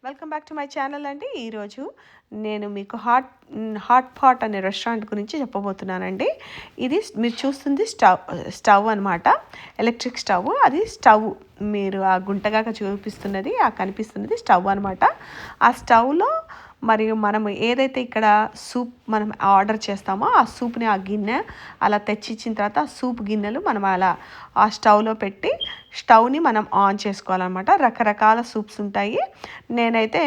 Welcome back to my channel అండి. ఈరోజు నేను మీకు హాట్ పాట్ అనే రెస్టారెంట్ గురించి చెప్పబోతున్నానండి. ఇది మీరు చూస్తుంది స్టవ్ అనమాట. Electric stove. అది స్టవ్ మీరు ఆ గుంటగా చూపిస్తున్నది, ఆ కనిపిస్తున్నది స్టవ్ అనమాట. ఆ స్టవ్లో మరియు మనం ఏదైతే ఇక్కడ సూప్ మనం ఆర్డర్ చేస్తామో ఆ సూప్ని ఆ గిన్నె అలా తెచ్చిచ్చిన తర్వాత ఆ సూప్ గిన్నెలు మనం అలా ఆ స్టవ్లో పెట్టి స్టవ్ని మనం ఆన్ చేసుకోవాలన్నమాట. రకరకాల సూప్స్ ఉంటాయి. నేనైతే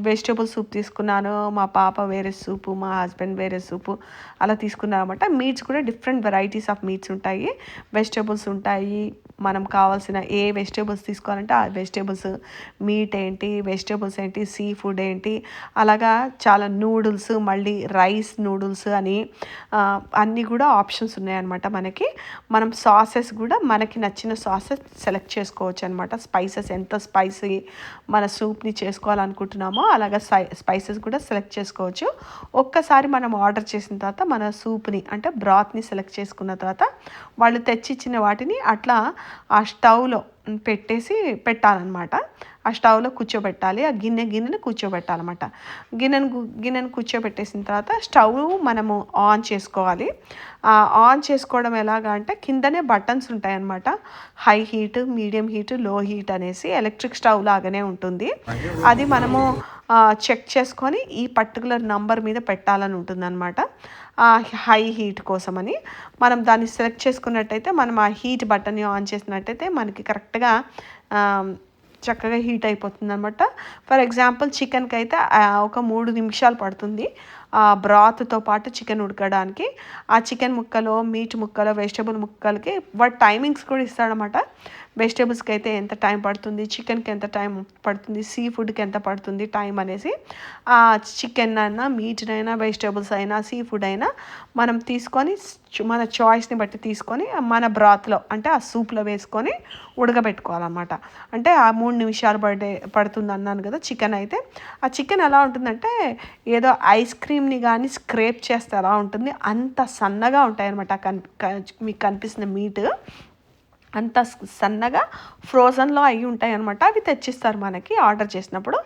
వెజిటేబుల్ సూప్ తీసుకున్నాను, మా పాప వేరే సూపు, మా హస్బెండ్ వేరే సూపు అలా తీసుకున్నాను అనమాట. మీట్స్ కూడా డిఫరెంట్ వెరైటీస్ ఆఫ్ మీట్స్ ఉంటాయి, వెజిటేబుల్స్ ఉంటాయి. మనం కావాల్సిన ఏ వెజిటేబుల్స్ తీసుకోవాలంటే ఆ వెజిటేబుల్స్, మీట్ ఏంటి, వెజిటేబుల్స్ ఏంటి, సీ ఫుడ్ ఏంటి, అలాగా చాలా నూడిల్స్, మళ్ళీ రైస్ నూడిల్స్ అని అన్నీ కూడా ఆప్షన్స్ ఉన్నాయన్నమాట. మనం సాసెస్ కూడా మనకి నచ్చిన సాసెస్ సెలెక్ట్ చేసుకోవచ్చు అనమాట. స్పైసెస్ ఎంత స్పైసీ మన సూప్ని చేసుకోవాలనుకుంటున్నామో అలాగా స్పైసెస్ కూడా సెలెక్ట్ చేసుకోవచ్చు. ఒక్కసారి మనం ఆర్డర్ చేసిన తర్వాత మన సూప్ని అంటే బ్రాత్ని సెలెక్ట్ చేసుకున్న తర్వాత వాళ్ళు తెచ్చిచ్చిన వాటిని అట్లా ఆ స్టవ్లో పెట్టాలన్నమాట. ఆ స్టవ్లో కూర్చోబెట్టాలి. ఆ గిన్నెని కూర్చోబెట్టాలన్నమాట. గిన్నెను కూర్చోబెట్టేసిన తర్వాత స్టవ్ మనము ఆన్ చేసుకోవాలి. ఆన్ చేసుకోవడం ఎలాగా అంటే కిందనే బటన్స్ ఉంటాయన్నమాట. హై హీట్, మీడియం హీట్, లో హీట్ అనేసి ఎలక్ట్రిక్ స్టవ్ లాగానే ఉంటుంది. అది మనము చెక్ చేసుకొని ఈ పర్టికులర్ నంబర్ మీద పెట్టాలని ఉంటుందన్నమాట. హై హీట్ కోసమని మనం దాన్ని సెలెక్ట్ చేసుకున్నట్టయితే మనం ఆ హీట్ బటన్ని ఆన్ చేసినట్టయితే మనకి కరెక్ట్గా చక్కగా హీట్ అయిపోతుంది అనమాట. ఫర్ ఎగ్జాంపుల్ చికెన్కి అయితే ఒక 3 నిమిషాలు పడుతుంది ఆ బ్రాత్తో పాటు చికెన్ ఉడకడానికి. ఆ చికెన్ ముక్కలో, మీట్ ముక్కలో, వెజిటేబుల్ ముక్కలకి వాటి టైమింగ్స్ కూడా ఇస్తాడనమాట. వెజిటేబుల్స్కి అయితే ఎంత టైం పడుతుంది, చికెన్కి ఎంత టైం పడుతుంది, సీ ఫుడ్కి ఎంత పడుతుంది టైం అనేసి ఆ చికెన్ అయినా, మీట్నైనా, వెజిటేబుల్స్ అయినా, సీ ఫుడ్ అయినా మనం తీసుకొని మన చాయిస్ని బట్టి తీసుకొని మన బ్రాత్లో అంటే ఆ సూప్లో వేసుకొని ఉడకబెట్టుకోవాలన్నమాట. అంటే ఆ 3 నిమిషాలు పడుతుంది అన్నాను కదా చికెన్ అయితే. ఆ చికెన్ ఎలా ఉంటుందంటే ఏదో ఐస్ క్రీమ్ని కానీ స్క్రేప్ చేస్తే ఎలా ఉంటుంది అంత సన్నగా ఉంటాయన్నమాట. మీకు కనిపిస్తున్న మీట్ అంత సన్నగా ఫ్రోజన్లో అవి ఉంటాయి అనమాట. అవి తెచ్చిస్తారు మనకి ఆర్డర్ చేసినప్పుడు.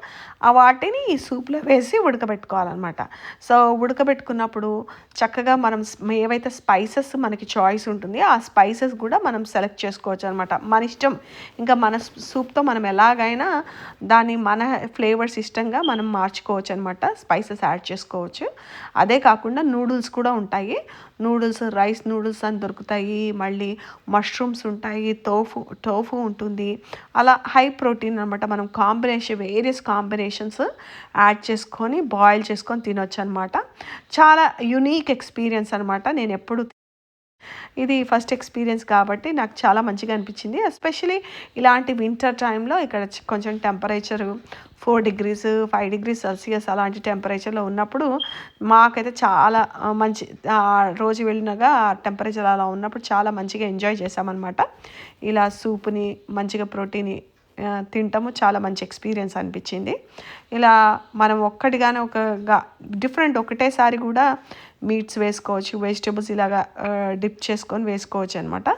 ఆ వాటిని ఈ సూప్లో వేసి ఉడకబెట్టుకోవాలన్నమాట. సో ఉడకబెట్టుకున్నప్పుడు చక్కగా మనం ఏవైతే స్పైసెస్ మనకి చాయిస్ ఉంటుంది ఆ స్పైసెస్ కూడా మనం సెలెక్ట్ చేసుకోవచ్చు అనమాట. మన ఇష్టం. ఇంకా మన సూప్తో మనం ఎలాగైనా దాన్ని మన ఫ్లేవర్స్ ఇష్టంగా మనం మార్చుకోవచ్చు అనమాట. స్పైసెస్ యాడ్ చేసుకోవచ్చు. అదే కాకుండా నూడిల్స్ కూడా ఉంటాయి. నూడిల్స్, రైస్ నూడిల్స్ అని దొరుకుతాయి. మళ్ళీ మష్రూమ్స్ ఉంటాయి, టోఫు ఉంటుంది. అలా హై ప్రోటీన్ అనమాట. మనం వేరియస్ కాంబినేషన్స్ యాడ్ చేసుకొని బాయిల్ చేసుకొని తినొచ్చు అనమాట. చాలా యునీక్ ఎక్స్పీరియన్స్ అనమాట. నేను ఎప్పుడు ఇది ఫస్ట్ ఎక్స్పీరియన్స్ కాబట్టి నాకు చాలా మంచిగా అనిపించింది. ఎస్పెషలీ ఇలాంటి వింటర్ టైంలో ఇక్కడ కొంచెం టెంపరేచరు 4 degrees 5 degrees సెల్సియస్ అలాంటి టెంపరేచర్లో ఉన్నప్పుడు మాకైతే చాలా మంచి రోజు వెళ్ళినగా టెంపరేచర్ అలా ఉన్నప్పుడు చాలా మంచిగా ఎంజాయ్ చేసామన్నమాట. ఇలా సూప్ని మంచిగా ప్రోటీన్ తింటాము. చాలా మంచి ఎక్స్పీరియన్స్ అనిపించింది. ఇలా మనం ఒక్కటిగానే డిఫరెంట్ ఒకటేసారి కూడా మీట్స్ వేసుకోవచ్చు, వెజిటేబుల్స్ ఇలాగా డిప్ చేసుకొని వేసుకోవచ్చు అనమాట.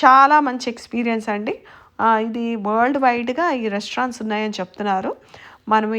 చాలా మంచి ఎక్స్పీరియన్స్ అండి. ఇది వరల్డ్ వైడ్గా ఈ రెస్టారెంట్స్ ఉన్నాయని చెప్తున్నారు. మనము